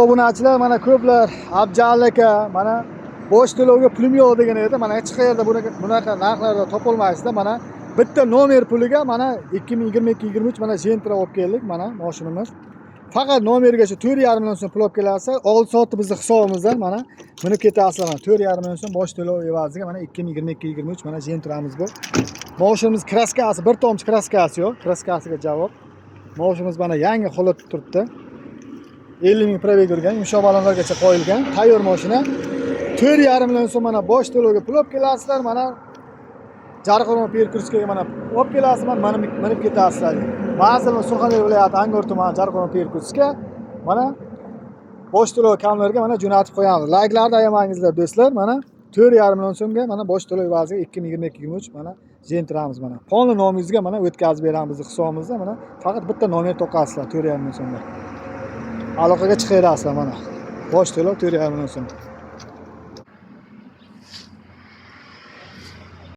Obunachilar mana ko'plar Abjal aka mana bosh to'lovga pulim yo'q degan edi. Mana hech qayerda bunaqa narxlarda topolmaysizlar. Mana bitta nomer puliga mana 2022-23 mana Gentra olib keldik mana mashinamiz. Faqat nomerga shu 4,5 million so'm pul olib kelasiz. 6 soatda bizning hisobimizdan mana minib ketasizlar. Mana 4,5 million so'm bosh to'lov evaziga mana 2022-23 mana Gentramiz bu. Mashinamiz kraskasi, bir tomchi kraskasi yo'q. Kraskasiga javob. Mashinamiz mana yangi holatda turibdi. 50 ming probeg yurgan, yumshoq balonlargacha qo'yilgan, tayyor mashina. 4,5 million so'm mana bosh to'lovga pul olib kelasizlar, mana Jarqo'rg'on Perkurskiga mana olib kelasizlar, mana minib ketasizlar. Manzil Surxondaryo viloyati Angor tumani Jarqo'rg'on Perkurskiga mana bosh to'lov kamlarga mana jo'natib qo'yamiz. Layklarni ayamangizlar do'stlar, mana 4,5 million so'mga mana bosh to'lov evaziga 2022-23 mana Gentramiz mana. Qonli nomingizga mana o'tkazib beramiz hisobimizda mana faqat bitta nomer to'qasizlar 4,5 million so'mga. Aloqaga chiqaverasizlar mana. Bosh to'lov 4,5 million so'm.